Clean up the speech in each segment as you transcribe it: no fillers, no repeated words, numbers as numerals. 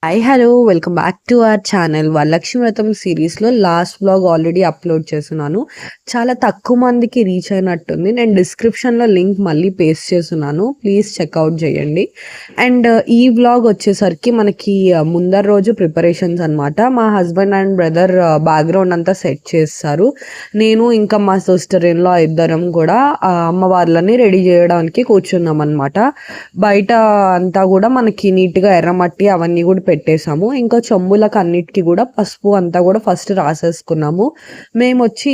Hi hello welcome back to our channel. Varalakshmi వ్రతం సిరీస్లో last blog already upload చేస్తున్నాను. చాలా తక్కువ మందికి రీచ్ అయినట్టుంది. నేను డిస్క్రిప్షన్లో లింక్ మళ్ళీ పేస్ట్ చేస్తున్నాను, ప్లీజ్ చెక్అవుట్ చేయండి. అండ్ ఈ వ్లాగ్ వచ్చేసరికి మనకి ముందర రోజు ప్రిపరేషన్స్ అనమాట. మా హస్బెండ్ అండ్ బ్రదర్ బ్యాక్గ్రౌండ్ అంతా సెట్ చేస్తారు. నేను ఇంకా మా సిస్టర్ ఇన్లా ఇద్దరం కూడా అమ్మవార్లని రెడీ చేయడానికి కూర్చున్నాం అనమాట. బయట అంతా కూడా మనకి నీట్గా ఎర్రమట్టి అవన్నీ కూడా పెట్టేసాము. ఇంకా చెంబులకు అన్నిటికీ కూడా పసుపు అంతా కూడా ఫస్ట్ రాసేసుకున్నాము. మేము వచ్చి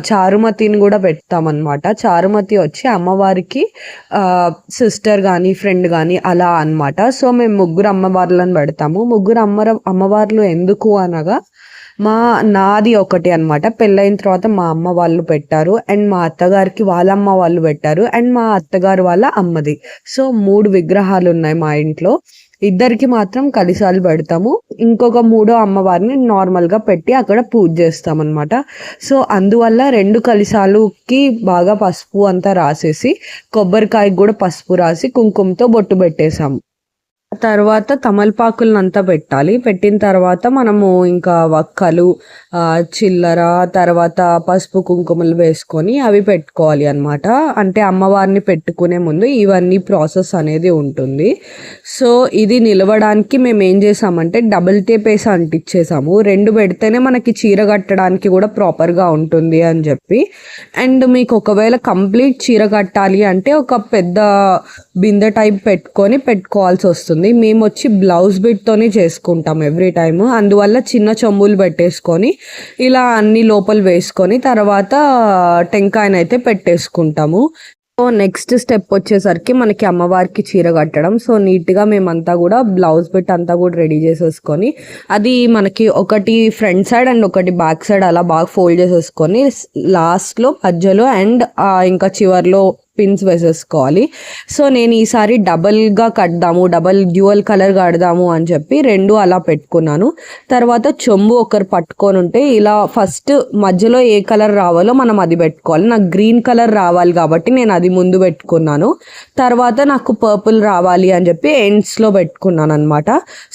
చారుమతిని కూడా పెడతామన్నమాట. చారుమతి వచ్చి అమ్మవారికి సిస్టర్ కానీ ఫ్రెండ్ కానీ అలా అనమాట. సో మేము ముగ్గురు అమ్మవార్లను పెడతాము. ముగ్గురు అమ్మవార్లు ఎందుకు అనగా నాది ఒకటి అనమాట. పెళ్ళైన తర్వాత మా అమ్మ వాళ్ళు పెట్టారు, అండ్ మా అత్తగారికి వాళ్ళ అమ్మ వాళ్ళు పెట్టారు, అండ్ మా అత్తగారు వాళ్ళ అమ్మది. సో 3 విగ్రహాలు ఉన్నాయి మా ఇంట్లో. ఇద్దరికి మాత్రం కలిసాలు పెడతాము. ఇంకొక 3వ అమ్మవారిని నార్మల్గా పెట్టి అక్కడ పూజ చేస్తామన్నమాట. సో అందువల్ల 2 కలిసాలుకి బాగా పసుపు అంతా రాసేసి కొబ్బరికాయకి కూడా పసుపు రాసి కుంకుమతో బొట్టు పెట్టేశాము. తర్వాత తమలపాకులనంతా పెట్టాలి. పెట్టిన తర్వాత మనము ఇంకా వక్కలు, చిల్లర, తర్వాత పసుపు కుంకుమలు వేసుకొని అవి పెట్టుకోవాలి అనమాట. అంటే అమ్మవారిని పెట్టుకునే ముందు ఇవన్నీ ప్రాసెస్ అనేది ఉంటుంది. సో ఇది నిలవడానికి మేము ఏం చేసామంటే డబుల్ టేప్ వేసి అంటించేసాము. 2 పెడితేనే మనకి చీర కట్టడానికి కూడా ప్రాపర్గా ఉంటుంది అని చెప్పి. అండ్ మీకు ఒకవేళ కంప్లీట్ చీర కట్టాలి అంటే ఒక పెద్ద బిందె టైప్ పెట్టుకోవాల్సి వస్తుంది. మేము వచ్చి బ్లౌజ్ బిట్తోనే చేసుకుంటాం ఎవ్రీ టైమ్. అందువల్ల చిన్న చెంబులు పెట్టేసుకొని ఇలా అన్ని లోపల వేసుకొని తర్వాత టెంకాయనైతే పెట్టేసుకుంటాము. సో నెక్స్ట్ స్టెప్ వచ్చేసరికి మనకి అమ్మవారికి చీర కట్టడం. సో నీట్గా మేమంతా కూడా బ్లౌజ్ బిట్ అంతా కూడా రెడీ చేసేసుకొని అది మనకి ఒకటి ఫ్రంట్ సైడ్ అండ్ ఒకటి బ్యాక్ సైడ్ అలా బాగా ఫోల్డ్ చేసేసుకొని లాస్ట్లో మధ్యలో అండ్ ఇంకా చివర్లో పిన్స్ వేసేసుకోవాలి. సో నేను ఈసారి డబల్గా కడదాము, డ్యూయల్ కలర్ కడదాము అని చెప్పి 2 అలా పెట్టుకున్నాను. తర్వాత చెంబు ఒకరు పట్టుకొని ఉంటే ఇలా ఫస్ట్ మధ్యలో ఏ కలర్ రావాలో మనం అది పెట్టుకోవాలి. నాకు గ్రీన్ కలర్ రావాలి కాబట్టి నేను అది ముందు పెట్టుకున్నాను. తర్వాత నాకు పర్పుల్ రావాలి అని చెప్పి ఎండ్స్లో పెట్టుకున్నాను అనమాట.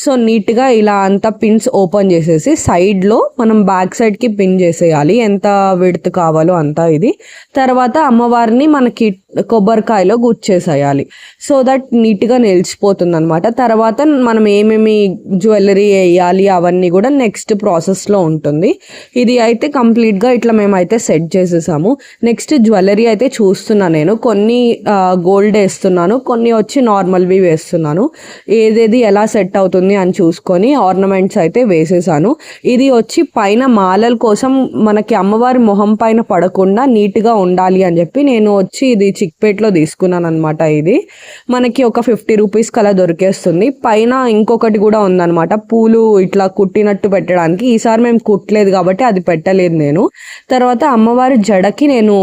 సో నీట్గా ఇలా అంతా పిన్స్ ఓపెన్ చేసేసి సైడ్లో మనం బ్యాక్ సైడ్కి పిన్ చేసేయాలి, ఎంత విడ్త్ కావాలో అంతా ఇది. తర్వాత అమ్మవారిని మనకి కొబ్బరికాయలో గుచ్చేసేయాలి. సో దట్ నీట్గా నిలిచిపోతుంది అనమాట. తర్వాత మనం ఏమేమి జ్యువెలరీ వేయాలి అవన్నీ కూడా నెక్స్ట్ ప్రాసెస్లో ఉంటుంది. ఇది అయితే కంప్లీట్గా ఇట్లా మేమైతే సెట్ చేసేసాము. నెక్స్ట్ జ్యువెలరీ అయితే చూస్తున్నా నేను. కొన్ని గోల్డ్ వేస్తున్నాను, కొన్ని వచ్చి నార్మల్వి వేస్తున్నాను. ఏదేది ఎలా సెట్ అవుతుంది అని చూసుకొని ఆర్నమెంట్స్ అయితే వేసేసాను. ఇది వచ్చి పైన మాలల కోసం మనకి అమ్మవారి మొహం పైన పడకుండా నీట్గా ఉండాలి అని చెప్పి నేను వచ్చి ఇది చిక్పేట్లో తీసుకున్నాను అనమాట. ఇది మనకి ఒక 50 రూపీస్ కలా దొరికేస్తుంది. పైన ఇంకొకటి కూడా ఉందన్నమాట, పూలు ఇట్లా కుట్టినట్టు పెట్టడానికి. ఈసారి మేము కుట్టలేదు కాబట్టి అది పెట్టలేదు నేను. తర్వాత అమ్మవారి జడకి నేను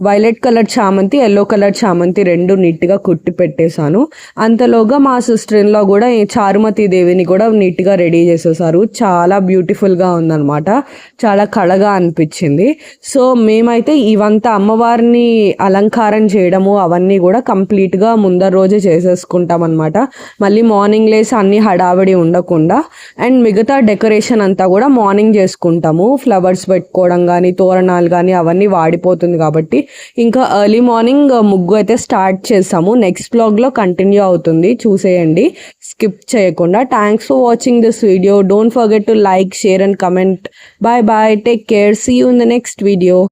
వైలెట్ కలర్ చామంతి, ఎల్లో కలర్ చామంతి 2 నీట్గా కుట్టి పెట్టేశాను. అంతలోగా మా సిస్టర్ ఇన్లా కూడా చారుమతి దేవిని కూడా నీట్గా రెడీ చేసేసారు. చాలా బ్యూటిఫుల్గా ఉందన్నమాట, చాలా కళగా అనిపించింది. సో మేమైతే ఇవంతా అమ్మవారిని అలంకారం చేయడము అవన్నీ కూడా కంప్లీట్గా ముందర రోజే చేసేసుకుంటాం అనమాట. మళ్ళీ మార్నింగ్ లేసి అన్ని హడావిడి ఉండకుండా. అండ్ మిగతా డెకరేషన్ అంతా కూడా మార్నింగ్ చేసుకుంటాము. ఫ్లవర్స్ పెట్టుకోవడం కానీ తోరణాలు కానీ అవన్నీ వాడిపోతుంది కాబట్టి ఇంకా ఎర్లీ మార్నింగ్ ముగ్గు అయితే స్టార్ట్ చేసాము. నెక్స్ట్ బ్లాగ్లో కంటిన్యూ అవుతుంది, చూసేయండి స్కిప్ చేయకుండా. Thanks for watching this video. Don't forget to like, share and comment. Bye bye, take care, see you in the next video.